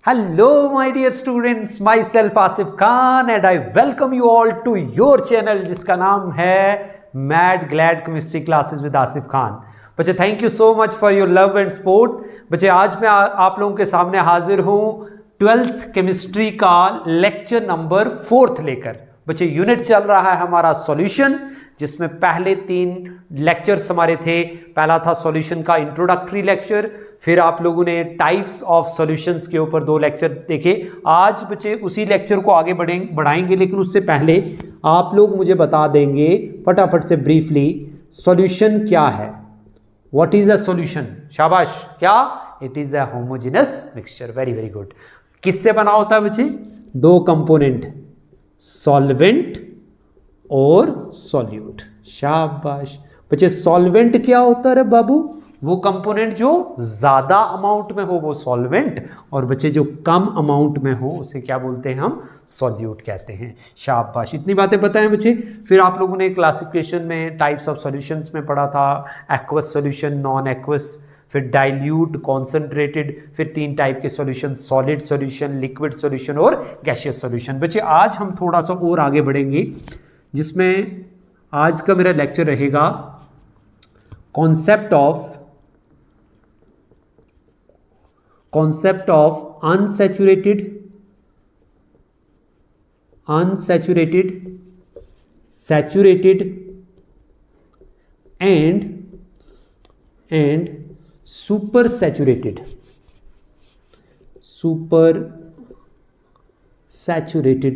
Hello, my dear students. Myself Asif Khan, and I welcome you all to your channel, जिसका नाम है Mad Glad Chemistry Classes with Asif Khan. बच्चे, thank you so much for your love and support. बच्चे, आज मैं आप लोगों के सामने हाजिर हूँ 12th केमिस्ट्री का लेक्चर नंबर 4 लेकर. बच्चे, यूनिट चल रहा है हमारा सॉल्यूशन, जिसमें पहले 3 लेक्चर्स हमारे थे. पहला था सॉल्यूशन का इंट्रोडक्टरी लेक्चर, फिर आप लोगों ने टाइप्स ऑफ सॉल्यूशंस के ऊपर 2 लेक्चर देखे. आज बच्चे उसी लेक्चर को आगे बढ़ाएंगे, लेकिन उससे पहले आप लोग मुझे बता देंगे फटाफट से ब्रीफली सॉल्यूशन क्या है. What is a solution? शाबाश. क्या? It is a homogeneous mixture. Very very good. किससे बना होता है बच्चे? 2 कंपोनेंट, सॉल्वेंट और सॉल्यूट. शाबाश. बच्चे, सॉल्वेंट क्या होता है बाबू? वो कंपोनेंट जो ज्यादा अमाउंट में हो वो सॉल्वेंट, और बच्चे जो कम अमाउंट में हो उसे क्या बोलते हैं? हम सॉल्यूट कहते हैं. शाबाश. इतनी बातें पता है बच्चे. फिर आप लोगों ने क्लासिफिकेशन में टाइप्स ऑफ सॉल्यूशंस में पढ़ा था, एक्वस सॉल्यूशन, नॉन एक्वस, फिर डाइल्यूट, कॉन्सेंट्रेटेड, फिर 3 टाइप के solution, solid solution, liquid solution और गैसियस सॉल्यूशन. बच्चे, आज हम थोड़ा सा और आगे बढ़ेंगे, जिसमें आज का मेरा लेक्चर रहेगा concept of unsaturated, saturated and super saturated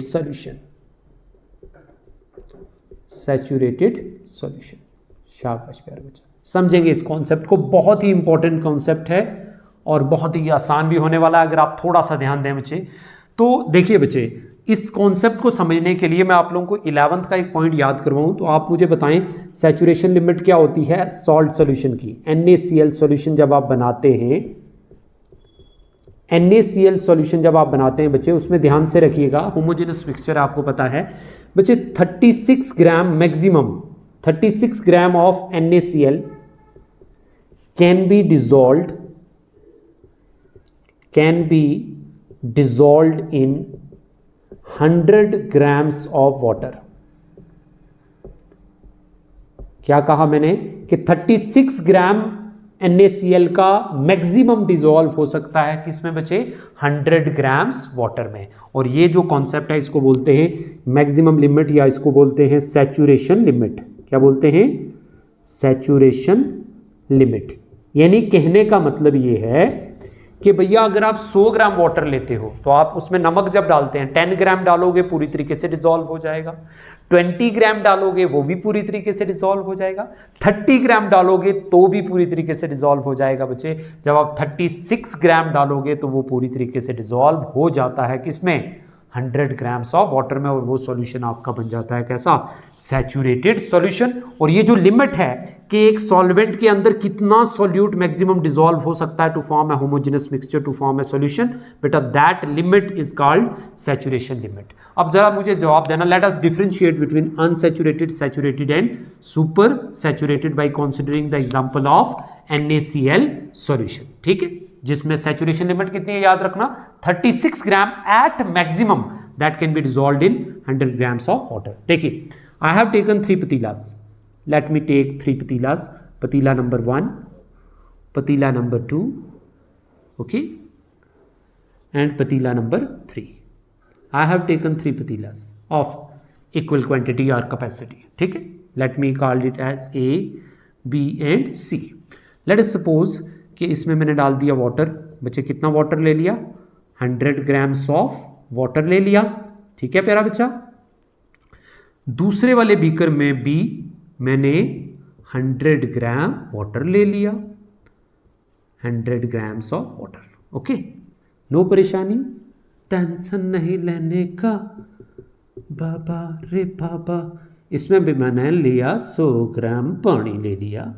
solution. Saturated solution. शाबाश प्यारे बच्चा. समझेंगे इस कॉन्सेप्ट को. बहुत ही इंपॉर्टेंट कॉन्सेप्ट है और बहुत ही आसान भी होने वाला है अगर आप थोड़ा सा ध्यान दें बच्चे. तो देखिए बच्चे, इस कॉन्सेप्ट को समझने के लिए मैं आप लोगों को 11th का एक पॉइंट याद करवाऊं. तो आप मुझे बताएं सैचुरेशन लिमिट क्या होती है सॉल्ट सॉल्यूशन की. NaCl सॉल्यूशन जब आप बनाते हैं, NaCl सॉल्यूशन जब आप बनाते हैं बच्चे, उसमें ध्यान से रखिएगा, होमोजेनस मिक्सचर आपको पता है बच्चे, 36 gram maximum, 36 gram of NaCl can be dissolved in 100 grams of water. क्या कहा मैंने? कि 36 ग्राम NaCl का मैक्सिमम डिसॉल्व हो सकता है किसमें बच्चे? 100 ग्राम्स वाटर में. और ये जो कॉन्सेप्ट है इसको बोलते हैं मैक्सिमम लिमिट, या इसको बोलते हैं सैचुरेशन लिमिट. क्या बोलते हैं? Saturation limit. यानी कहने का मतलब ये है कि भैया अगर आप 100 ग्राम वाटर लेते हो तो आप उसमें नमक जब डालते हैं 10 ग्राम डालोगे पूरी तरीके से डिसॉल्व हो जाएगा, 20 ग्राम डालोगे वो भी पूरी तरीके से डिसॉल्व हो जाएगा, 30 ग्राम डालोगे तो भी पूरी तरीके से डिसॉल्व हो जाएगा बच्चे. जब आप 36 ग्राम डालोगे तो वो पूरी तरीके से डिसॉल्व हो जाता है किसमें? 100 ग्राम्स ऑफ वाटर में. और वो सॉल्यूशन आपका बन जाता है कैसा? Saturated solution. और ये जो लिमिट है कि एक सॉल्वेंट के अंदर कितना सॉल्यूट मैक्सिमम डिसॉल्व हो सकता है to form a homogeneous mixture, to form a solution, बेटा that limit is called saturation limit. अब जरा मुझे जवाब देना. Let us differentiate between unsaturated, saturated and super saturated by considering the example of NaCl solution. ठीक है, जिसमें saturation limit कितनी है याद रखना? 36 gram at maximum that can be dissolved in 100 grams of water. देखिए, आई हैव टेकन 3 पतीलास. Let me take 3 पतीलास. पतीला नंबर 1, पतीला नंबर 2, ओके, एंड पतीला नंबर 3. आई हैव टेकन 3 पतीलास ऑफ इक्वल क्वांटिटी और कैपेसिटी. ठीक है, let me call it as A, B and C. Let us suppose कि इसमें मैंने डाल दिया वाटर. बच्चे, कितना वाटर ले लिया? 100 ग्राम्स ऑफ वाटर ले लिया. ठीक है प्यारा बच्चा. दूसरे वाले बीकर में भी मैंने 100 ग्राम वाटर ले लिया. 100 grams of water. Okay, no परेशानी, टेंशन नहीं लेने का बाबा रे बाबा. इसमें भी मैंने लिया 100 ग्राम पानी ले लिया.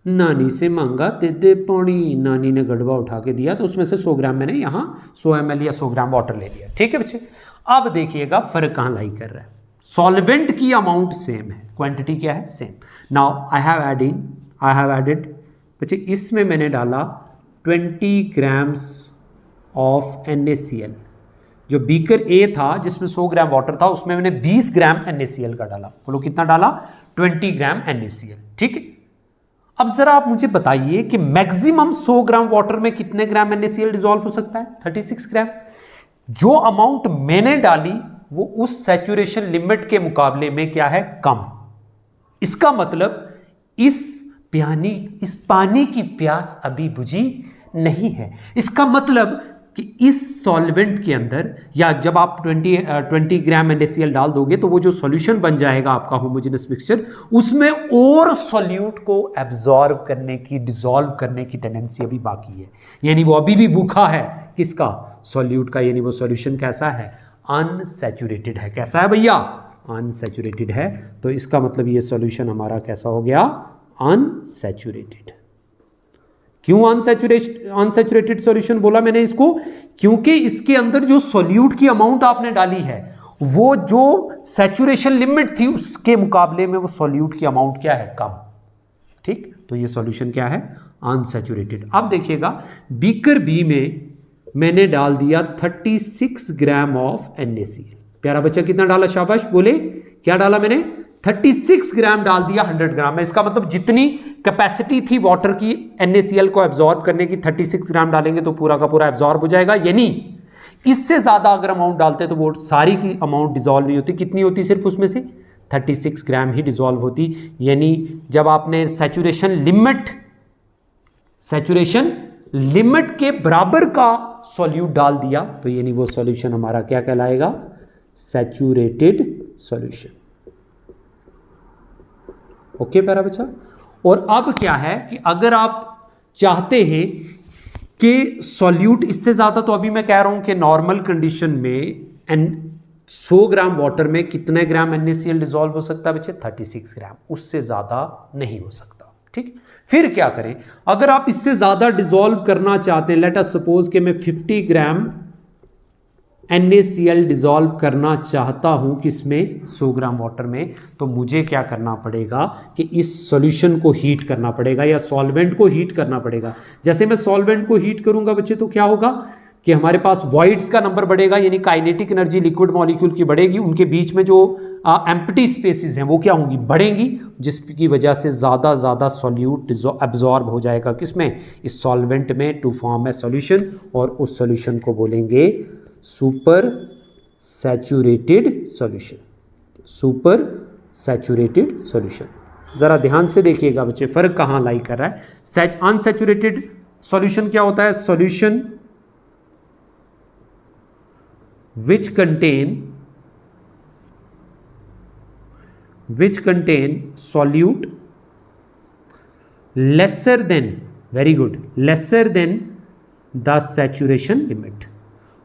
नानी से मांगा दे दे पानी, नानी ने गड़बा उठा के दिया तो उसमें से 100 ग्राम मैंने यहाँ 100 ml या 100 ग्राम वाटर ले लिया. ठीक है बच्चे, अब देखिएगा फर्क कहाँ लाई कर रहा है. सॉल्वेंट की अमाउंट सेम है, क्वांटिटी क्या है? Same. Now I have added बच्चे, इसमें मैंने डाला 20 ग्राम्स ऑफ NaCl। जो बीकर ए था जिसमें 100 ग्राम वाटर था उसमें मैंने 20 ग्राम NaCl का डाला। बोलो कितना डाला? 20 ग्राम NaCl। ठीक है, अब जरा आप मुझे बताइए कि मैक्सिमम 100 ग्राम वाटर में कितने ग्राम NaCl डिसॉल्व हो सकता है? 36 ग्राम। जो अमाउंट मैंने डाली वो उस सैचुरेशन लिमिट के मुकाबले में क्या है? कम। इसका मतलब इस पानी की प्यास अभी बुझी नहीं है। इसका मतलब कि इस सॉल्वेंट के अंदर, या जब आप 20 ग्राम NaCl डाल दोगे तो वो जो सॉल्यूशन बन जाएगा आपका होमोजेनस मिक्सचर, उसमें और सॉल्यूट को एब्जॉर्ब करने की, डिसॉल्व करने की टेंडेंसी अभी बाकी है। यानी वो अभी भी भूखा है किसका? सॉल्यूट का। यानी वो सॉल्यूशन कैसा है? अनसैचुरेटेड है। कैसा है भैया? अनसैचुरेटेड है। तो इसका मतलब ये सॉल्यूशन हमारा कैसा हो गया? अनसैचुरेटेड। क्यों अनसैचुरेटेड सॉल्यूशन बोला मैंने इसको? क्योंकि इसके अंदर जो सॉल्यूट की अमाउंट आपने डाली है वो जो सैचुरेशन लिमिट थी उसके मुकाबले में वो सॉल्यूट की अमाउंट क्या है? कम। ठीक, तो ये सॉल्यूशन क्या है? अनसैचुरेटेड। अब देखिएगा बीकर बी में मैंने डाल दिया 36 ग्राम ऑफ NaCl। प्यारा बच्चा कितना डाला? शाबाश, बोले क्या डाला मैंने? 36 ग्राम डाल दिया 100 ग्राम में। इसका मतलब जितनी कैपेसिटी थी वाटर की NaCl को एब्जॉर्ब करने की, 36 ग्राम डालेंगे तो पूरा का पूरा एब्जॉर्ब हो जाएगा। यानी इससे ज्यादा अगर अमाउंट डालते तो वो सारी की अमाउंट डिसॉल्व नहीं होती। कितनी होती? सिर्फ उसमें से 36 ग्राम ही डिसॉल्व होती। यानी जब आपने सैचुरेशन लिमिट के बराबर का सॉल्यूट डाल दिया तो यानी वो सॉल्यूशन हमारा क्या कहलाएगा? Saturated solution. ओके प्यारा बच्चा। और अब क्या है कि अगर आप चाहते हैं कि सॉल्यूट इससे ज्यादा, तो अभी मैं कह रहा हूं कि नॉर्मल कंडीशन में 100 ग्राम वाटर में कितने ग्राम NaCl डिसॉल्व हो सकता है बच्चे? 36 ग्राम। उससे ज्यादा नहीं हो सकता। ठीक, फिर क्या करें? अगर आप इससे ज्यादा डिसॉल्व करना चाहते हैं, लेट अस सपोज कि मैं 50 ग्राम NaCl डिसॉल्व करना चाहता हूं किसमें? 100 ग्राम वाटर में, तो मुझे क्या करना पड़ेगा कि इस सॉल्यूशन को हीट करना पड़ेगा या सॉल्वेंट को हीट करना पड़ेगा। जैसे मैं सॉल्वेंट को हीट करूंगा बच्चे तो क्या होगा कि हमारे पास वॉइड्स का नंबर बढ़ेगा, यानी काइनेटिक एनर्जी लिक्विड मॉलिक्यूल की बढ़ेगी। उनके बीच में जो एम्प्टी स्पेसेस हैं वो क्या होंगी? बढ़ेंगी, जिसकी वजह से ज़्यादा सॉल्यूट एब्जॉर्ब हो जाएगा किसमें? इस सॉल्वेंट में, टू फॉर्म ए सॉल्यूशन। और उस सॉल्यूशन को बोलेंगे super saturated solution. Super saturated solution. ज़रा ध्यान से देखिएगा बच्चे, फ़र्क कहाँ लाई कर रहा है। अनसैचुरेटेड सॉल्यूशन क्या होता है? Solution which contain solute lesser than, very good, lesser than the saturation limit।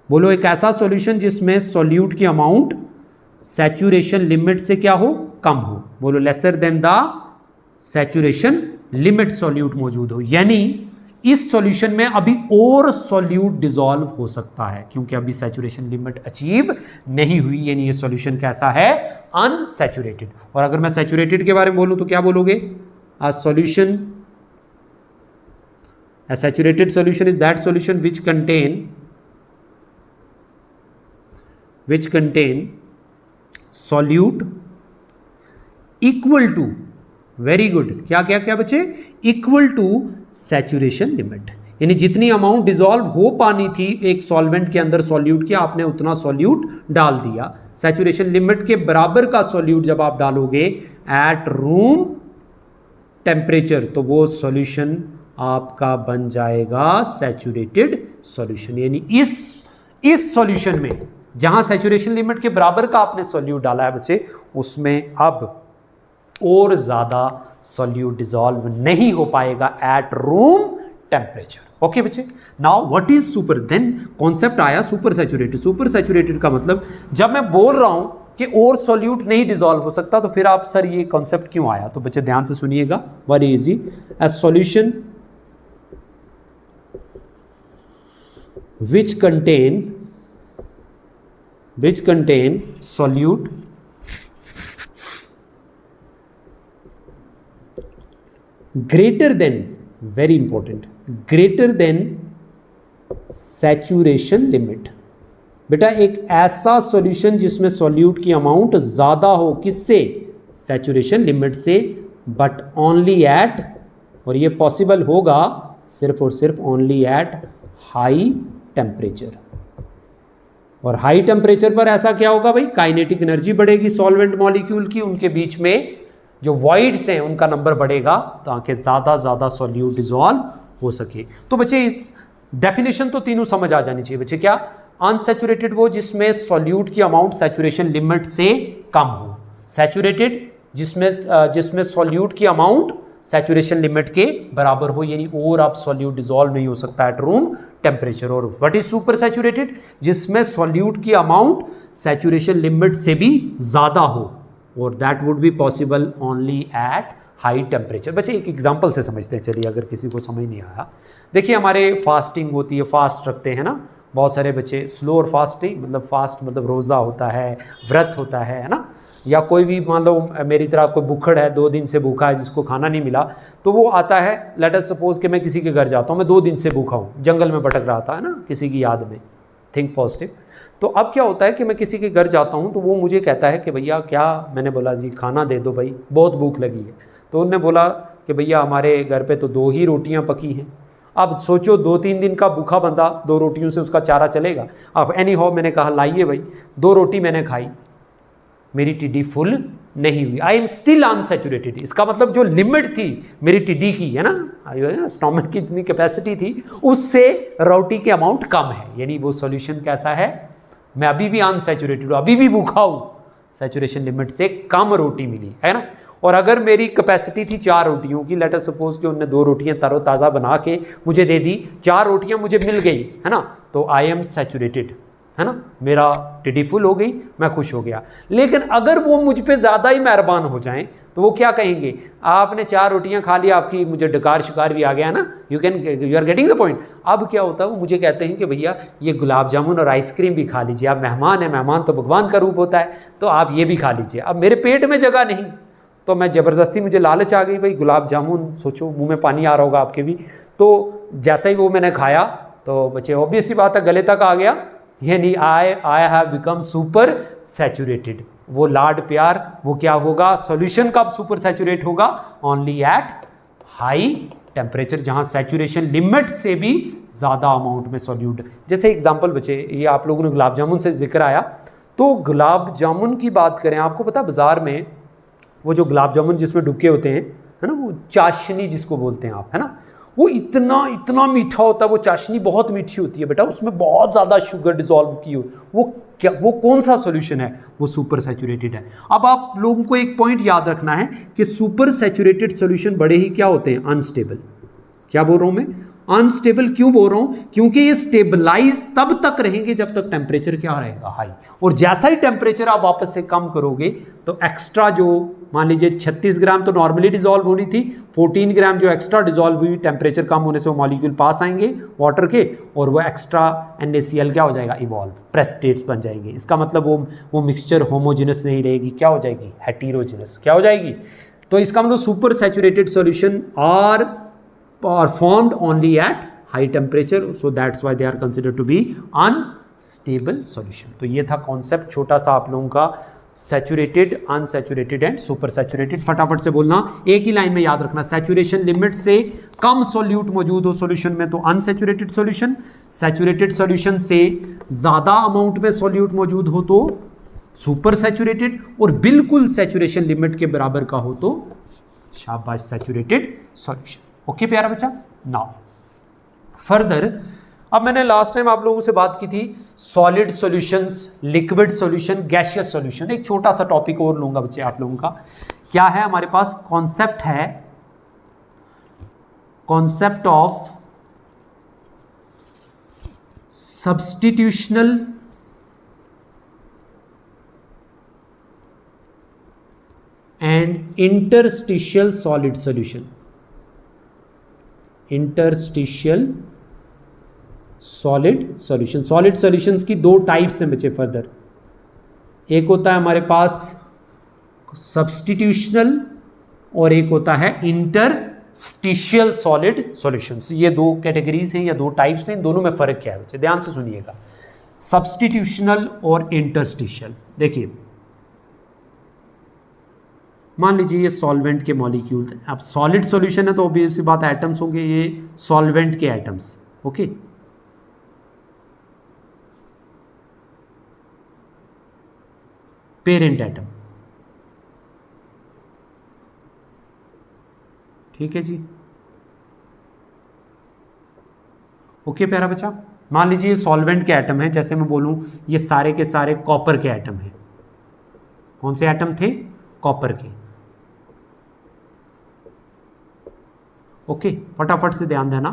बोलो एक ऐसा सॉल्यूशन जिसमें सॉल्यूट की अमाउंट सैचुरेशन लिमिट से क्या हो? कम हो। बोलो lesser than the saturation limit solute मौजूद हो। यानी इस सॉल्यूशन में अभी और सॉल्यूट डिसॉल्व हो सकता है क्योंकि अभी सैचुरेशन लिमिट अचीव नहीं हुई। यानी ये सॉल्यूशन कैसा है? अनसैचुरेटेड। और अगर मैं सैचुरेटेड के बारे में बोलूं तो क्या बोलोगे? A saturated solution is that solution which contain solute equal to, very good, क्या बच्चे? Equal to saturation limit. यानी जितनी अमाउंट डिसॉल्व हो पानी थी एक सॉल्वेंट के अंदर सॉल्यूट की, आपने उतना सॉल्यूट डाल दिया। सैचुरेशन लिमिट के बराबर का सॉल्यूट जब आप डालोगे एट रूम टेम्परेचर तो वो सॉल्यूशन आपका बन जाएगा सैचुरेटेड सॉल्यूशन। यानी इस सॉल्यूशन में जहां सैचुरेशन लिमिट के बराबर का आपने सॉल्यूट डाला है बच्चे, उसमें अब और ज्यादा सॉल्यूट डिसॉल्व नहीं हो पाएगा एट रूम टेम्परेचर। ओके बच्चे, now what is super, then concept आया सुपर सैचुरेटेड। सुपर सैचुरेटेड का मतलब जब मैं बोल रहा हूं कि और सॉल्यूट नहीं डिसॉल्व हो सकता तो फिर आप सर ये कॉन्सेप्ट क्यों आया? तो बच्चे ध्यान से सुनिएगा, very easy. A solution which contain solute greater than, very important, greater than saturation limit. बेटा एक ऐसा सॉल्यूशन जिसमें सॉल्यूट की अमाउंट ज़्यादा हो, किससे? सैचुरेशन लिमिट से, बट ओनली एट, और ये पॉसिबल होगा सिर्फ और सिर्फ ओनली एट हाई टेम्परेचर। और हाई टेम्परेचर पर ऐसा क्या होगा भाई? काइनेटिक एनर्जी बढ़ेगी सॉल्वेंट मॉलिक्यूल की, उनके बीच में जो वॉइड्स हैं उनका नंबर बढ़ेगा ताकि ज़्यादा सॉल्यूट डिजॉल्व हो सके। तो बच्चे इस डेफिनेशन तो तीनों समझ आ जानी चाहिए बच्चे। क्या? अनसैचुरेटेड वो जिसमें सॉल्यूट की अमाउंट सैचुरेशन लिमिट से कम हो, सैचुरेटेड जिसमें सॉल्यूट की अमाउंट सैचुरेशन लिमिट के बराबर हो, यानी और आप सॉल्यूट डिजॉल्व नहीं हो सकता एट रूम टेम्परेचर। और व्हाट इज सुपर सैचुरेटेड? जिसमें सॉल्यूट की अमाउंट सैचुरेशन लिमिट से भी ज़्यादा हो, और that would be possible only at high temperature. बच्चे एक एग्जांपल से समझते हैं, चलिए अगर किसी को समझ नहीं आया। देखिए हमारे फास्टिंग होती है, फास्ट रखते हैं ना बहुत सारे बच्चे, स्लो और फास्ट नहीं, मतलब फास्ट मतलब रोज़ा होता है, व्रत होता है ना, या कोई भी मान लो मेरी तरह कोई भूखड़ है, 2 दिन से भूखा है, जिसको खाना नहीं मिला, तो वो आता है, लेट अस सपोज कि मैं किसी के घर जाता हूँ, मैं 2 दिन से भूखा हूँ, जंगल में भटक रहा था है ना, किसी की याद में, थिंक पॉजिटिव। तो अब क्या होता है कि मैं किसी के घर जाता हूँ तो वो मुझे कहता है कि भैया क्या, मैंने बोला जी खाना दे दो भाई, बहुत भूख लगी है। तो उन्होंने बोला कि भैया हमारे घर पे तो 2 ही रोटियाँ पकी हैं। अब सोचो 2-3 दिन का भूखा बंदा 2 रोटियों से उसका चारा चलेगा? अब एनी हाउ मैंने कहा लाइए भाई, 2 रोटी मैंने खाई, मेरी टिड्डी फुल नहीं हुई, आई एम स्टिल अनसैचुरेटेड। इसका मतलब जो लिमिट थी मेरी टिड्डी की है ना, स्टोमक की जितनी कैपेसिटी थी उससे रोटी की अमाउंट कम है, यानी वो सॉल्यूशन कैसा है? मैं अभी भी अनसैचुरेटेड हूँ, अभी भी भूखा हूँ, सैचुरेशन लिमिट से कम रोटी मिली है ना। और अगर मेरी कैपेसिटी थी 4 रोटियों की, लेट अस सपोज कि उन्होंने 2 रोटियां तरोताज़ा बना के मुझे दे दी, 4 रोटियां मुझे मिल गई है ना, तो आई एम सैचुरेटेड है ना, मेरा टिड्डी फुल हो गई, मैं खुश हो गया। लेकिन अगर वो मुझ पे ज़्यादा ही मेहरबान हो जाएं तो वो क्या कहेंगे? आपने 4 रोटियां खा ली, आपकी मुझे डकार शिकार भी आ गया ना, you are getting the point. अब क्या होता है, वो मुझे कहते हैं कि भैया ये गुलाब जामुन और आइसक्रीम भी खा लीजिए, आप मेहमान हैं, मेहमान तो भगवान का रूप होता है, तो आप ये भी खा लीजिए। अब मेरे पेट में जगह नहीं, तो मैं ज़बरदस्ती, मुझे लालच आ गई भाई गुलाब जामुन, सोचो मुंह में पानी आ रहा होगा आपके भी, तो जैसा ही वो मैंने खाया तो बच्चे ऑब्वियस सी बात है गले तक आ गया, यानी I have become super saturated. वो लाड प्यार वो क्या होगा? सॉल्यूशन कब सुपर सैचुरेट होगा? ओनली एट हाई टेम्परेचर, जहां सैचुरेशन लिमिट से भी ज़्यादा अमाउंट में सॉल्यूट। जैसे एग्जांपल बच्चे, ये आप लोगों ने गुलाब जामुन से जिक्र आया, तो गुलाब जामुन की बात करें, आपको पता बाज़ार में वो जो गुलाब जामुन जिसमें डुबके होते हैं है ना, वो चाशनी जिसको बोलते हैं आप, है ना, वो इतना मीठा होता है, वो चाशनी बहुत मीठी होती है बेटा, उसमें बहुत ज़्यादा शुगर डिजॉल्व की हो, वो कौन सा सॉल्यूशन है? वो सुपर सैचुरेटेड है। अब आप लोगों को एक पॉइंट याद रखना है कि सुपर सैचुरेटेड सॉल्यूशन बड़े ही क्या होते हैं? अनस्टेबल। क्या बोल रहा हूं मैं? अनस्टेबल क्यों बोल रहा हूं? क्योंकि ये स्टेबलाइज तब तक रहेंगे जब तक टेम्परेचर क्या रहेगा? हाई। और जैसा ही टेम्परेचर आप वापस से कम करोगे तो एक्स्ट्रा जो मान लीजिए 36 ग्राम तो नॉर्मली डिजॉल्व होनी थी, 14 ग्राम जो एक्स्ट्रा डिजॉल्व हुई टेम्परेचर कम होने से वो मॉलिक्यूल पास आएंगे वाटर के, और वो एक्स्ट्रा NaCl क्या हो जाएगा? इवॉल्व, प्रेसिपिटेट्स बन जाएंगे। इसका मतलब वो मिक्सचर होमोजेनस नहीं रहेगी, क्या हो जाएगी? हेटेरोजेनस। क्या हो जाएगी? तो इसका मतलब super saturated solution are formed only at high temperature, so that's why they are considered to be unstable solution। तो ये था कॉन्सेप्ट छोटा सा आप लोगों का, saturated, unsaturated and super saturated. फटाफट से बोलना, एक ही लाइन में याद रखना, सैचुरेशन लिमिट से कम सॉल्यूट मौजूद हो सॉल्यूशन में तो अनसैचुरेटेड सॉल्यूशन, सैचुरेटेड सॉल्यूशन से ज़्यादा अमाउंट में सॉल्यूट मौजूद हो तो सुपर सैचुरेटेड, और बिल्कुल सैचुरेशन लिमिट के बराबर का हो तो शाबाश सैचुरेटेड सॉल्यूशन। ओके प्यारा बच्चा। नाउ फर्दर, अब मैंने लास्ट टाइम आप लोगों से बात की थी solid solutions, liquid solution, gaseous solution. एक छोटा सा टॉपिक और लूंगा बच्चे आप लोगों का। क्या है हमारे पास? कॉन्सेप्ट है, concept of substitutional and interstitial solid solution. Interstitial solid solution. Solid solutions की 2 टाइप्स हैं बच्चे फर्दर। एक होता है हमारे पास सब्स्टिट्यूशनल और एक होता है इंटरस्टिशियल सॉलिड सॉल्यूशंस। ये दो कैटेगरीज हैं या दो टाइप्स हैं, इन दोनों में फर्क क्या है बच्चे, ध्यान से सुनिएगा। सब्स्टिट्यूशनल और इंटरस्टिशियल। देखिए मान लीजिए ये सॉल्वेंट के मॉलिक्यूल, अब सॉलिड सॉल्यूशन है तो ऑब्वियस सी बात एटम्स होंगे, ये सॉल्वेंट के एटम्स, ओके। पेरेंट एटम, ठीक है जी, ओके प्यारा बच्चा। मान लीजिए ये सॉल्वेंट के एटम है, जैसे मैं बोलूं ये सारे के सारे कॉपर के एटम हैं। कौन से एटम थे? कॉपर के, ओके। फटाफट से ध्यान देना,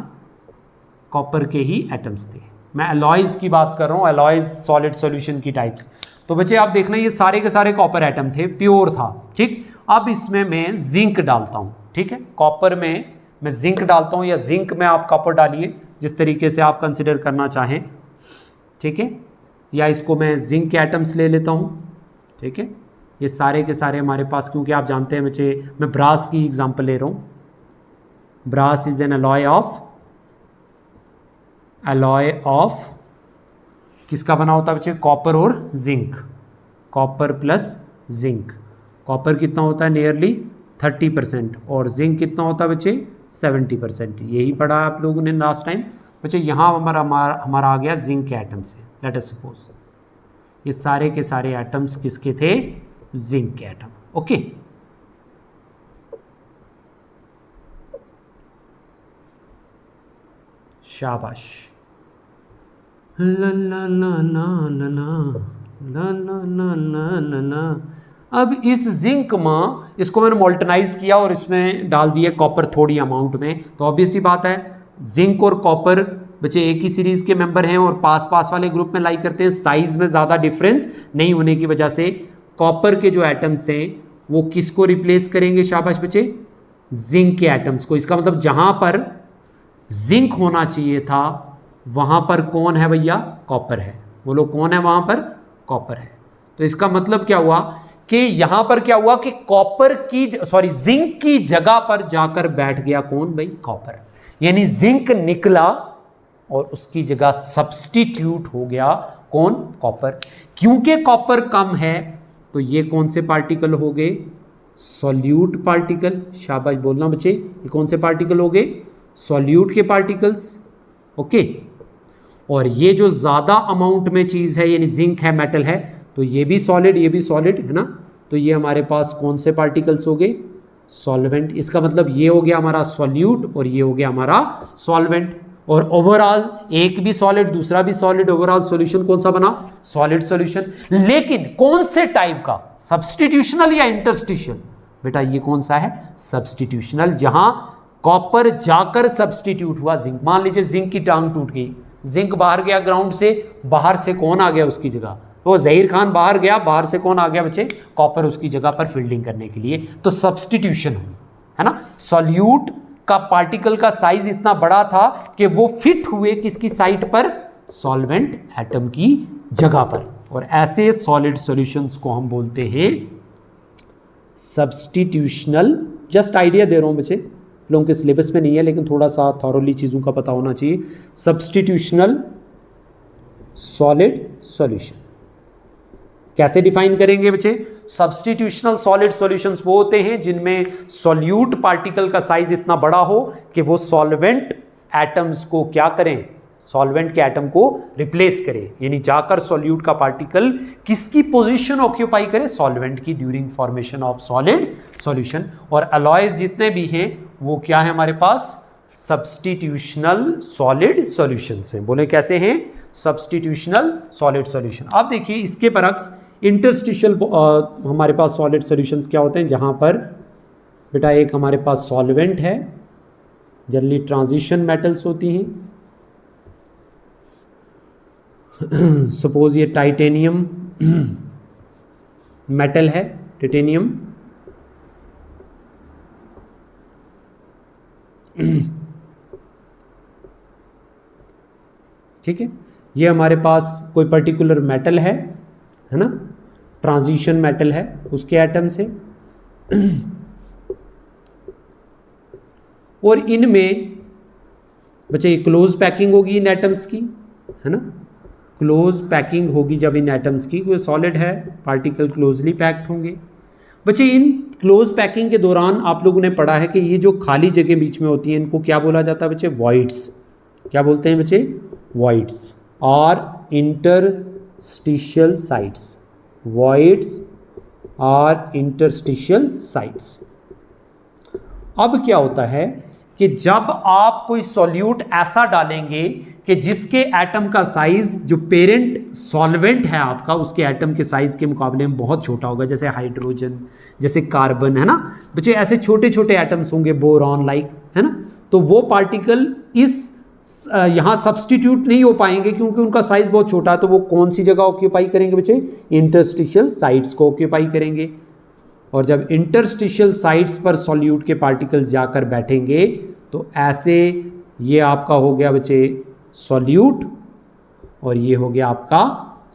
कॉपर के ही एटम्स थे। मैं एलॉयज की बात कर रहा हूं, एलॉयज सॉलिड सॉल्यूशन की टाइप्स। तो बच्चे आप देखना ये सारे के सारे कॉपर एटम थे, प्योर था, ठीक। अब इसमें मैं जिंक डालता हूं, ठीक है, कॉपर में मैं जिंक डालता हूं, या जिंक में आप कॉपर डालिए, जिस तरीके से आप कंसिडर करना चाहें, ठीक है। या इसको मैं जिंक के एटम्स ले लेता हूं, ठीक है। ये सारे के सारे हमारे पास, क्योंकि आप जानते हैं बच्चे मैं ब्रास की एग्जांपल ले रहा हूं। Brass is an alloy of किसका बना होता है बच्चे? कॉपर और zinc, copper plus zinc. Copper कितना होता है? नियरली 30%, और जिंक कितना होता है बच्चे? 70%। यही पढ़ा आप लोगों ने लास्ट टाइम बच्चे। यहाँ हमारा आ गया जिंक के एटम से। लेट अस सपोज ये सारे के सारे एटम्स किसके थे? जिंक के एटम, ओके। शाबाश। ला ला ला ला ला ला ला ला ला ला ला। अब इस जिंक में इसको मैंने मोल्टनाइज किया और इसमें डाल दिया कॉपर थोड़ी अमाउंट में, तो ऑब्वियस सी बात है जिंक और कॉपर बच्चे एक ही सीरीज के मेंबर हैं और पास पास वाले ग्रुप में लाई करते हैं। साइज में ज़्यादा डिफरेंस नहीं होने की वजह से कॉपर के जो एटम्स हैं वो किसको रिप्लेस करेंगे? शाबाश बच्चे, जिंक के एटम्स को। इसका मतलब जहां पर जिंक होना चाहिए था वहां पर कौन है भैया? कॉपर है। बोलो कौन है वहां पर? कॉपर है। तो इसका मतलब क्या हुआ कि यहां पर क्या हुआ कि कॉपर की जिंक की जगह पर जाकर बैठ गया कौन भाई? कॉपर। यानी जिंक निकला और उसकी जगह सब्स्टिट्यूट हो गया कौन? कॉपर। क्योंकि कॉपर कम है तो ये कौन से पार्टिकल हो गए? Solute particle. शाबाश बोलना बच्चे, ये कौन से पार्टिकल हो गए? सॉल्यूट के पार्टिकल्स, ओके। और ये जो ज्यादा अमाउंट में चीज है यानी जिंक है, मेटल है, तो ये भी सॉलिड, ये भी सॉलिड है ना, तो ये हमारे पास कौन से पार्टिकल्स हो गए? सॉल्वेंट। इसका मतलब ये हो गया हमारा सॉल्यूट और ये हो गया हमारा सॉल्वेंट। और ओवरऑल एक भी सॉलिड दूसरा भी सॉलिड, ओवरऑल सॉल्यूशन कौन सा बना? Solid solution. लेकिन कौन से टाइप का? सब्स्टिट्यूशनल या इंटरस्टिशियल? बेटा ये कौन सा है? सब्स्टिट्यूशनल, जहां कॉपर जाकर सब्स्टिट्यूट हुआ जिंक। मान लीजिए जिंक की टांग टूट गई, जिंक बाहर गया ग्राउंड से, बाहर से कौन आ गया उसकी जगह? तो जहीर खान बाहर गया, बाहर से कौन आ गया बच्चे? कॉपर उसकी जगह पर फील्डिंग करने के लिए, तो सब्स्टिट्यूशन हुई, है ना। सॉल्यूट का पार्टिकल का साइज इतना बड़ा था कि वो फिट हुए किसकी साइट पर? सॉल्वेंट एटम की जगह पर। और ऐसे सॉलिड सॉल्यूशंस को हम बोलते हैं सब्स्टिट्यूशनल। जस्ट आइडिया दे रहा हूं बच्चे, लोगों के सिलेबस में नहीं है लेकिन थोड़ा सा थॉरोली चीज़ों का पता होना चाहिए। सब्स्टिट्यूशनल सॉलिड सॉल्यूशन कैसे डिफाइन करेंगे बच्चे? सब्स्टिट्यूशनल सॉलिड सॉल्यूशंस वो होते हैं जिनमें सॉल्यूट पार्टिकल का साइज इतना बड़ा हो कि वो सॉल्वेंट एटम्स को क्या करें? सॉल्वेंट के एटम को रिप्लेस करे, यानी जाकर सॉल्यूट का पार्टिकल किसकी पोजीशन ऑक्यूपाई करे? सॉल्वेंट की, during formation of solid solution. और अलॉयज जितने भी हैं वो क्या है हमारे पास? सब्स्टिट्यूशनल सॉलिड सॉल्यूशंस हैं। बोले कैसे हैं? सब्स्टिट्यूशनल सॉलिड सॉल्यूशन। अब देखिए इसके बरक्स इंटरस्टिशियल हमारे पास सॉलिड सॉल्यूशंस क्या होते हैं? जहां पर बेटा एक हमारे पास सॉल्वेंट है, जनरली ट्रांजिशन मेटल्स होती हैं। सपोज ये टाइटेनियम मेटल है, टाइटेनियम, ठीक है। ये हमारे पास कोई पर्टिकुलर मेटल है ना, ट्रांजिशन मेटल है, उसके एटम से और इनमें बच्चे क्लोज पैकिंग होगी इन एटम्स की, है ना, क्लोज पैकिंग होगी जब इन एटम्स की, कोई सॉलिड है, पार्टिकल क्लोजली पैक्ड होंगे। बच्चे इन क्लोज पैकिंग के दौरान आप लोगों ने पढ़ा है कि ये जो खाली जगह बीच में होती है इनको क्या बोला जाता है बच्चे? वॉइड्स। क्या बोलते हैं बच्चे? वॉइड्स और इंटरस्टिशियल साइट्स। वॉइड्स और इंटरस्टिशियल साइट्स। अब क्या होता है कि जब आप कोई सॉल्यूट ऐसा डालेंगे कि जिसके एटम का साइज, जो पेरेंट सॉल्वेंट है आपका, उसके एटम के साइज के मुकाबले में बहुत छोटा होगा, जैसे हाइड्रोजन, जैसे कार्बन, है ना बच्चे, ऐसे छोटे छोटे एटम्स होंगे, बोरॉन लाइक, है ना, तो वो पार्टिकल इस यहाँ सब्सटीट्यूट नहीं हो पाएंगे क्योंकि उनका साइज बहुत छोटा है। तो वो कौन सी जगह ऑक्यूपाई करेंगे बच्चे? इंटरस्टिशियल साइट्स को ऑक्यूपाई करेंगे। और जब इंटरस्टिशियल साइट्स पर सॉल्यूट के पार्टिकल्स जाकर बैठेंगे तो ऐसे ये आपका हो गया बच्चे सॉल्यूट और ये हो गया आपका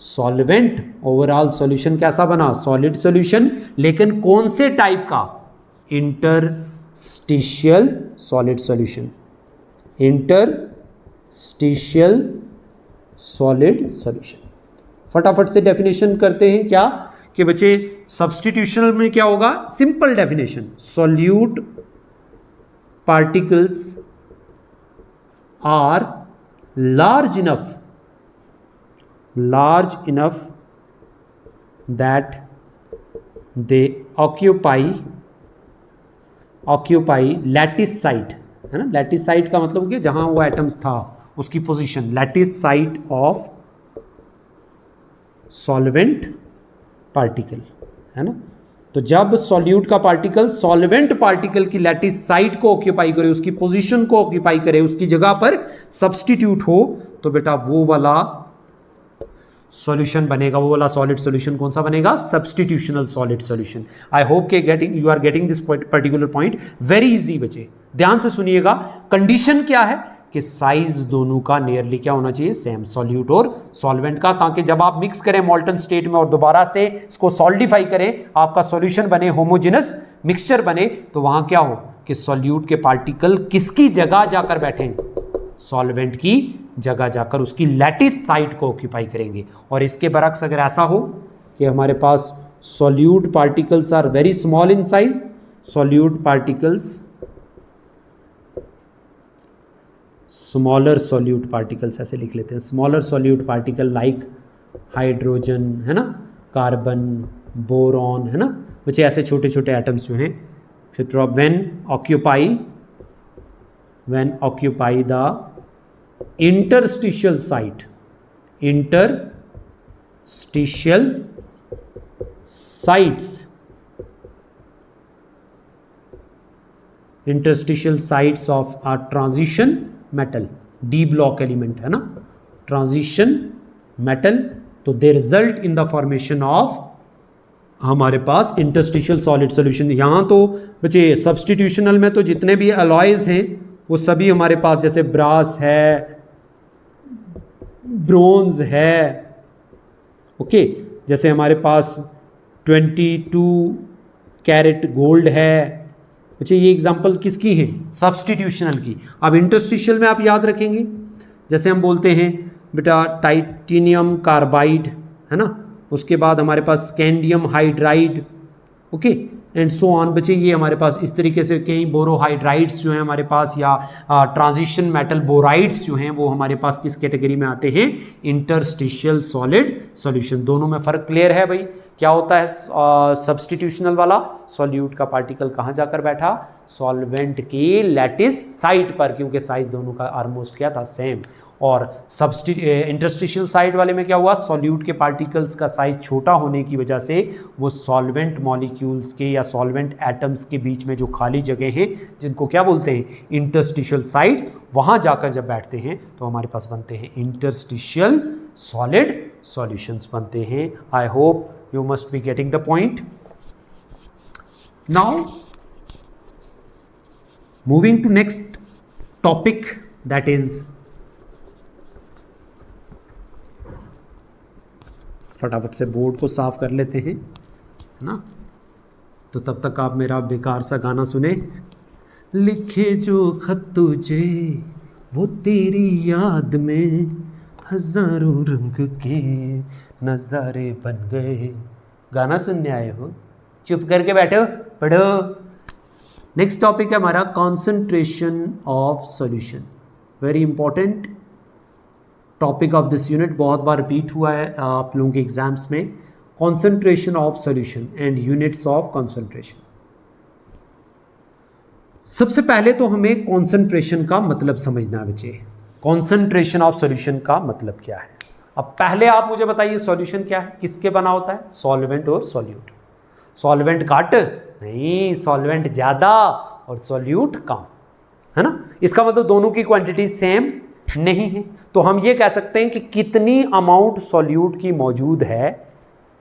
सॉल्वेंट। ओवरऑल सॉल्यूशन कैसा बना? Solid solution. लेकिन कौन से टाइप का? Interstitial solid solution. Interstitial solid solution. फटाफट से डेफिनेशन करते हैं क्या कि बच्चे सब्स्टिट्यूशनल में क्या होगा? Simple definition, solute particles are large enough that they occupy lattice site, है ना। लैटिस साइट का मतलब क्या? जहां वो एटम्स था उसकी position, lattice site of solvent particle, है ना। तो जब सॉल्यूट का पार्टिकल सॉल्वेंट पार्टिकल की लैटिस साइट को ऑक्यूपाई करे, उसकी पोजीशन को ऑक्यूपाई करे, उसकी जगह पर सब्स्टिट्यूट हो, तो बेटा वो वाला सॉल्यूशन बनेगा, वो वाला सॉलिड सॉल्यूशन कौन सा बनेगा? Substitutional solid solution. I hope के you are getting this particular point. Very easy बच्चे, ध्यान से सुनिएगा। कंडीशन क्या है कि साइज दोनों का नियरली क्या होना चाहिए? सेम, सॉल्यूट और सॉल्वेंट का, ताकि जब आप मिक्स करें मॉल्टन स्टेट में और दोबारा से इसको सॉल्डिफाई करें, आपका सॉल्यूशन बने, होमोजेनस मिक्सचर बने, तो वहां क्या हो कि सॉल्यूट के पार्टिकल किसकी जगह जाकर बैठें? सॉल्वेंट की जगह जाकर उसकी लैटिस साइट को ऑक्यूपाई करेंगे। और इसके बरक्स अगर ऐसा हो कि हमारे पास solute particles are very small in size, solute particles, smaller solute particles ऐसे लिख लेते हैं, smaller solute particle like hydrogen, है ना, कार्बन, बोरॉन, है ना बच्चे, ऐसे छोटे छोटे एटम्स जो हैं etcetera, when occupy the interstitial site, interstitial sites of a transition metal, D block element, है ना, ट्रांजिशन मेटल, तो they result in the formation of हमारे पास इंटरस्टिशियल सॉलिड सॉल्यूशन। यहां तो बच्चे सब्स्टिट्यूशनल में तो जितने भी अलॉयज हैं वो सभी हमारे पास, जैसे ब्रास है, ब्रोंज है, ओके, जैसे हमारे पास 22 कैरेट गोल्ड है। अच्छा, ये एग्जांपल किसकी है? सब्स्टिट्यूशनल की। अब इंटरस्टिशियल में आप याद रखेंगे, जैसे हम बोलते हैं बेटा टाइटेनियम कार्बाइड, है ना, उसके बाद हमारे पास scandium hydride, okay, and so on बच्चे। ये हमारे पास इस तरीके से कई बोरोहाइड्राइड्स जो हैं हमारे पास, या ट्रांजिशन मेटल बोराइड्स जो हैं वो हमारे पास किस कैटेगरी में आते हैं? Interstitial solid solution. दोनों में फ़र्क क्लियर है भाई? क्या होता है सब्स्टिट्यूशनल वाला? सॉल्यूट का पार्टिकल कहाँ जाकर बैठा? सॉल्वेंट की लैटिस साइट पर, क्योंकि साइज दोनों का ऑलमोस्ट क्या था? सेम। और इंटरस्टिशियल साइड वाले में क्या हुआ? सॉल्यूट के पार्टिकल्स का साइज छोटा होने की वजह से वो सॉल्वेंट मॉलिक्यूल्स के या सॉल्वेंट एटम्स के बीच में जो खाली जगह है, जिनको क्या बोलते हैं? इंटरस्टिशियल साइड्स, वहाँ जाकर जब बैठते हैं तो हमारे पास बनते हैं इंटरस्टिशियल सॉलिड सॉल्यूशंस बनते हैं। I hope you must be getting the point. Now moving to next topic, that is फटाफट से बोर्ड को साफ कर लेते हैं, है ना, तो तब तक आप मेरा बेकार सा गाना सुने। लिखे जो खत तुझे वो तेरी याद में हजारों रंग के नज़ारे बन गए। गाना सुनने आए हो, चुप करके बैठो, पढ़ो। नेक्स्ट टॉपिक है हमारा concentration of solution. Very important topic of this unit, बहुत बार रिपीट हुआ है आप लोगों के एग्जाम्स में। Concentration of solution and units of concentration. सबसे पहले तो हमें कॉन्सेंट्रेशन का मतलब समझना है बच्चे। कॉन्सेंट्रेशन ऑफ सॉल्यूशन का मतलब क्या है? अब पहले आप मुझे बताइए सॉल्यूशन क्या है, किसके बना होता है? सॉल्वेंट और सॉल्यूट। सॉल्वेंट घट नहीं, सॉल्वेंट ज़्यादा और सॉल्यूट कम, है ना। इसका मतलब दोनों की क्वांटिटी सेम नहीं है। तो हम ये कह सकते हैं कि कितनी अमाउंट सॉल्यूट की मौजूद है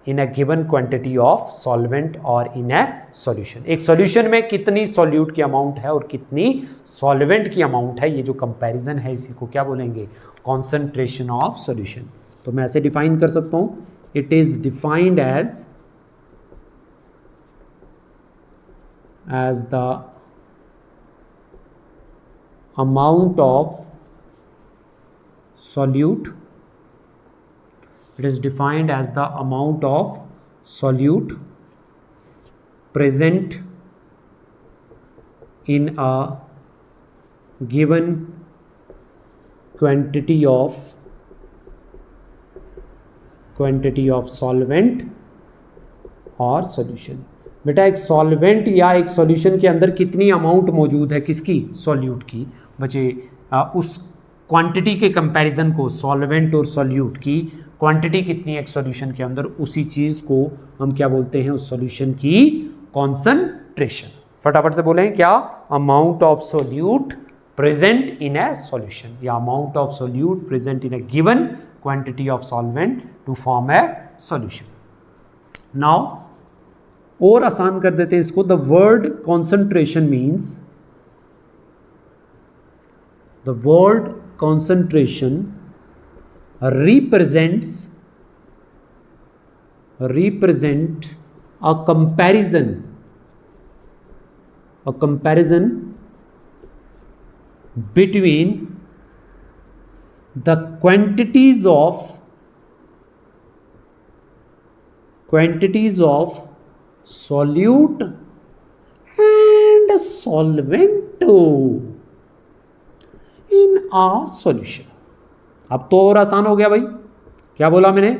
in a given quantity of solvent और इन अ सॉल्यूशन। एक सॉल्यूशन में कितनी सॉल्यूट की अमाउंट है और कितनी सॉल्वेंट की अमाउंट है, ये जो कंपैरिजन है इसी को क्या बोलेंगे? Concentration of solution. तो मैं ऐसे डिफाइन कर सकता हूं, it is defined as the amount of solute. It is defined as the amount of solute present in a given quantity of solvent और solution। बेटा एक सॉल्वेंट या एक सॉल्यूशन के अंदर कितनी अमाउंट मौजूद है, किसकी? सॉल्यूट की। बचे उस क्वांटिटी के कंपैरिजन को, सॉल्वेंट और सॉल्यूट की क्वांटिटी कितनी है एक सॉल्यूशन के अंदर, उसी चीज़ को हम क्या बोलते हैं? उस सॉल्यूशन की कॉन्सेंट्रेशन। फटाफट से बोलें क्या? Amount of solute present in a solution, या amount of solute present in a given quantity of solvent to form a solution. Now और आसान कर देते हैं इसको। The word concentration means, the word concentration represent a comparison between the quantities of solute and solvent in a solution. अब तो और आसान हो गया भाई। क्या बोला मैंने?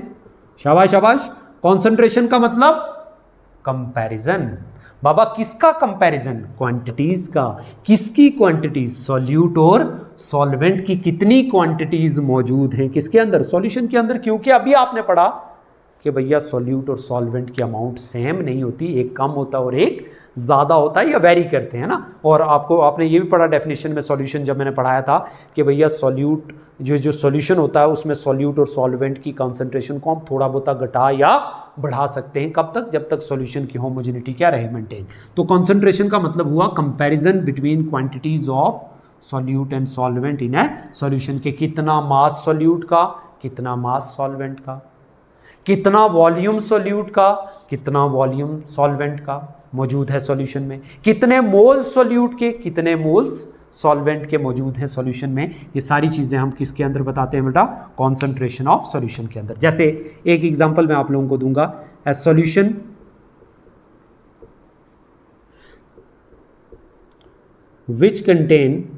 शाबाश शाबाश। कॉन्सेंट्रेशन का मतलब कंपैरिजन। बाबा किसका कंपैरिजन? क्वांटिटीज का। किसकी क्वांटिटीज? सॉल्यूट और सॉल्वेंट की कितनी क्वांटिटीज मौजूद हैं किसके अंदर? सॉल्यूशन के अंदर। क्योंकि अभी आपने पढ़ा कि भैया सॉल्यूट और सॉल्वेंट की अमाउंट सेम नहीं होती, एक कम होता है और एक ज़्यादा होता है, या वेरी करते हैं ना। और आपने ये भी पढ़ा डेफिनेशन में सॉल्यूशन जब मैंने पढ़ाया था कि भैया सॉल्यूट जो सॉल्यूशन होता है उसमें सॉल्यूट और सॉल्वेंट की कंसंट्रेशन को हम थोड़ा बहुत घटा या बढ़ा सकते हैं। कब तक? जब तक सॉल्यूशन की होमोजेनिटी क्या रहे? मेंटेन। तो कंसंट्रेशन का मतलब हुआ comparison between quantities of solute and solvent in a solution के। कितना मास सॉल्यूट का, कितना मास सॉल्वेंट का, कितना वॉल्यूम सॉल्यूट का, कितना वॉल्यूम सॉल्वेंट का मौजूद है सॉल्यूशन में, कितने मोल सॉल्यूट के, कितने मोल्स सॉल्वेंट के मौजूद हैं सॉल्यूशन में। ये सारी चीज़ें हम किसके अंदर बताते हैं बेटा? कॉन्सेंट्रेशन ऑफ सॉल्यूशन के अंदर। जैसे एक एग्जांपल मैं आप लोगों को दूंगा। ए solution which contain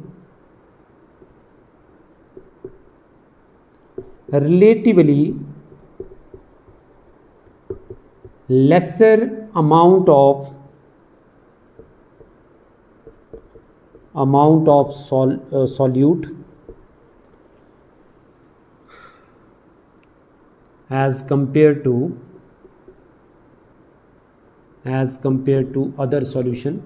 relatively lesser amount of solute as compared to other solution,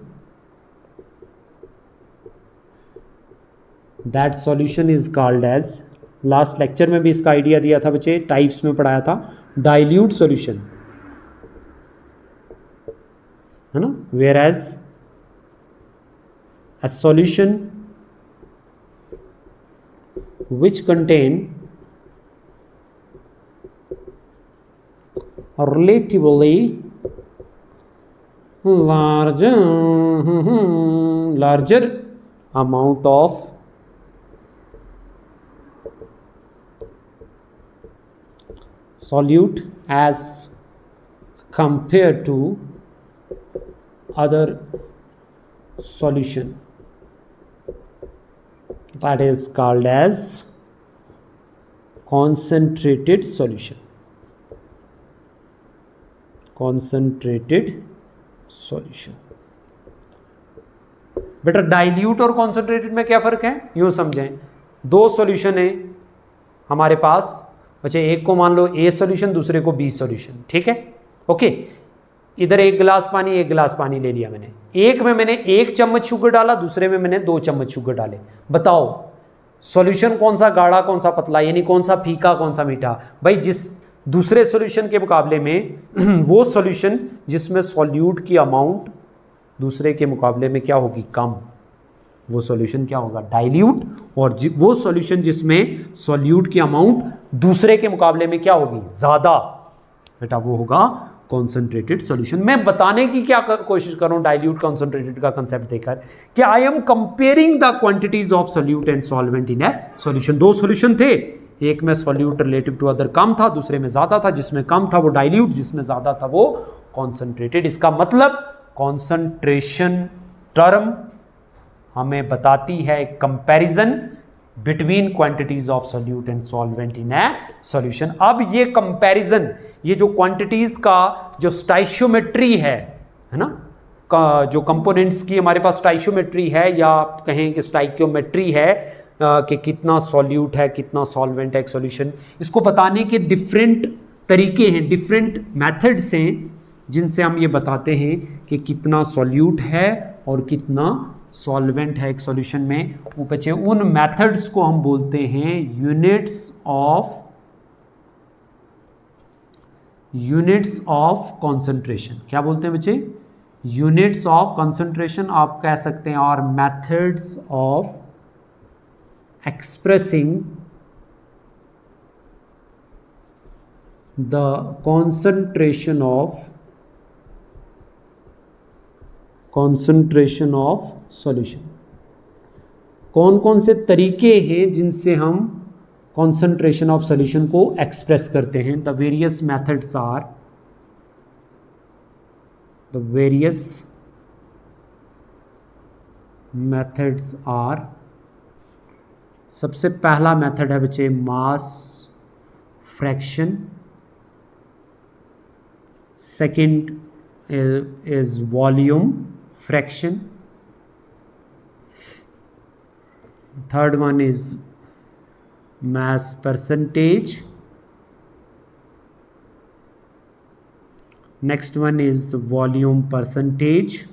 that solution is called as, last lecture में भी इसका आइडिया दिया था बच्चे, टाइप्स में पढ़ाया था, डाइल्यूट सॉल्यूशन, है ना। Whereas a solution which contain a relatively larger amount of solute as compared to other solution, that is called as concentrated solution. concentrated solution. बेटा डाइल्यूट और कॉन्सेंट्रेटेड में क्या फर्क है, यूं समझें, दो सॉल्यूशन है हमारे पास बच्चे, एक को मान लो ए सॉल्यूशन, दूसरे को बी सॉल्यूशन, ठीक है, ओके। इधर एक गिलास पानी ले लिया मैंने, एक में मैंने 1 चम्मच शुगर डाला, दूसरे में मैंने 2 चम्मच शुगर डाले। बताओ सॉल्यूशन कौन सा गाढ़ा कौन सा पतला, यानी कौन सा फीका कौन सा मीठा? भाई जिस दूसरे सॉल्यूशन के मुकाबले में वो सॉल्यूशन जिसमें सॉल्यूट की अमाउंट दूसरे के मुकाबले में क्या होगी, कम, वो सॉल्यूशन क्या होगा, डाइल्यूट। और वो सॉल्यूशन जिसमें सॉल्यूट की अमाउंट दूसरे के मुकाबले में क्या होगी, ज्यादा, बेटा वो होगा कॉन्सेंट्रेटेड सॉल्यूशन। मैं बताने की क्या कोशिश कर रहा हूं डाइल्यूट कॉन्सेंट्रेटेड का कंसेप्ट देकर, कि I am comparing the quantities of solute and solvent in a solution. दो सॉल्यूशन थे, एक में सॉल्यूट रिलेटिव टू अदर कम था, दूसरे में ज्यादा था, जिसमें कम था वो डाइल्यूट, जिसमें ज्यादा था वो कॉन्सेंट्रेटेड। इसका मतलब कॉन्सेंट्रेशन टर्म हमें बताती है comparison between quantities of solute and solvent in a solution. अब ये कंपैरिजन, ये जो क्वांटिटीज का जो स्टाइशियोमेट्री है ना, जो कंपोनेंट्स की हमारे पास स्टाइशियोमेट्री है, या कहें कि स्टाइकियोमेट्री है, कि कितना सॉल्यूट है कितना सॉल्वेंट है एक सॉल्यूशन, इसको बताने के डिफरेंट तरीके हैं, डिफरेंट मेथड्स हैं, जिनसे हम ये बताते हैं कि कितना सॉल्यूट है और कितना सॉल्वेंट है एक सॉल्यूशन में। वो बच्चे उन मेथड्स को हम बोलते हैं यूनिट्स ऑफ कॉन्सेंट्रेशन। क्या बोलते हैं बच्चे, यूनिट्स ऑफ कॉन्सेंट्रेशन आप कह सकते हैं, और methods of expressing the concentration of solution। कौन कौन से तरीके हैं जिनसे हम concentration of solution को एक्सप्रेस करते हैं? the various methods are सबसे पहला मेथड है बच्चे mass fraction, second is volume fraction, third one is mass percentage, next one is volume percentage,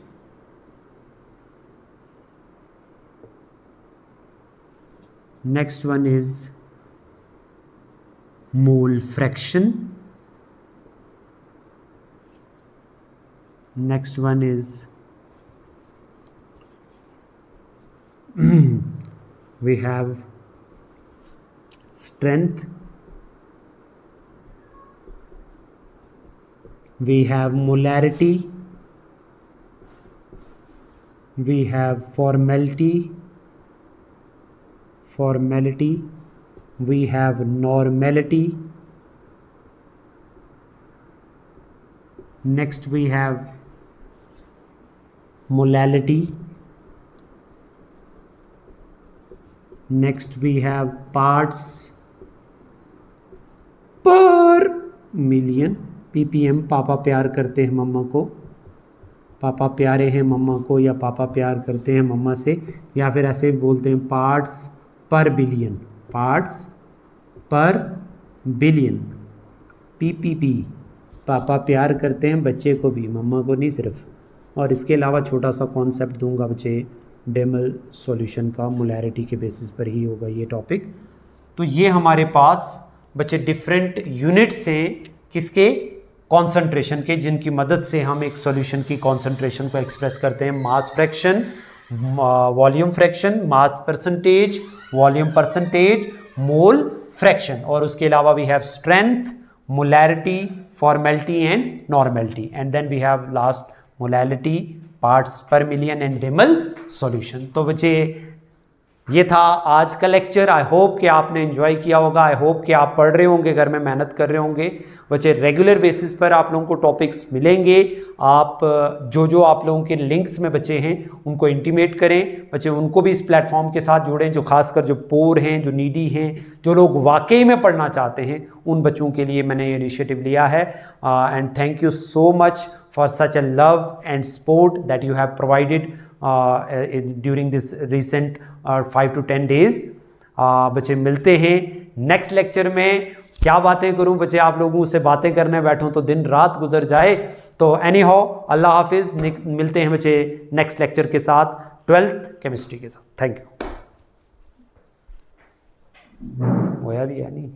next one is mole fraction, next one is we have strength, we have molarity, we have formality, we have normality, next we have molality, next we have parts per million, ppm। पापा प्यार करते हैं मम्मा को, पापा प्यारे हैं मम्मा को, या पापा प्यार करते हैं मम्मा से, या फिर ऐसे बोलते हैं पार्ट्स पर बिलियन, पार्ट्स पर बिलियन, पीपीपी। पापा प्यार करते हैं बच्चे को भी, मम्मा को नहीं सिर्फ। और इसके अलावा छोटा सा कॉन्सेप्ट दूंगा बच्चे डेमल सॉल्यूशन का, मोलैरिटी के बेसिस पर ही होगा ये टॉपिक। तो ये हमारे पास बच्चे डिफरेंट यूनिट्स हैं किसके, कॉन्सेंट्रेशन के, जिनकी मदद से हम एक सॉल्यूशन की कॉन्सेंट्रेशन को एक्सप्रेस करते हैं। Mass fraction, volume fraction, mass percentage, volume percentage, mole fraction, और उसके अलावा we have strength, molarity, formality and normality, and then we have last molality, parts per million and decimal solution. तो बच्चे ये था आज का लेक्चर। आई होप कि आपने एंजॉय किया होगा। आई होप कि आप पढ़ रहे होंगे, घर में मेहनत कर रहे होंगे। बच्चे रेगुलर बेसिस पर आप लोगों को टॉपिक्स मिलेंगे। आप जो आप लोगों के लिंक्स में बच्चे हैं उनको इंटीमेट करें, बच्चे उनको भी इस प्लेटफॉर्म के साथ जोड़ें, जो खासकर जो पोर हैं, जो नीडी हैं, जो लोग वाकई में पढ़ना चाहते हैं, उन बच्चों के लिए मैंने ये इनिशिएटिव लिया है। And thank you so much for such a love and support that you have provided during this recent 5 to 10 days। बच्चे मिलते हैं नेक्स्ट लेक्चर में। क्या बातें करूं बच्चे, आप लोगों से बातें करने बैठूं तो दिन रात गुजर जाए। तो एनी हाउ, अल्लाह हाफिज, मिलते हैं बच्चे नेक्स्ट लेक्चर के साथ 12th केमिस्ट्री के साथ। Thank you. होया भी है नहीं।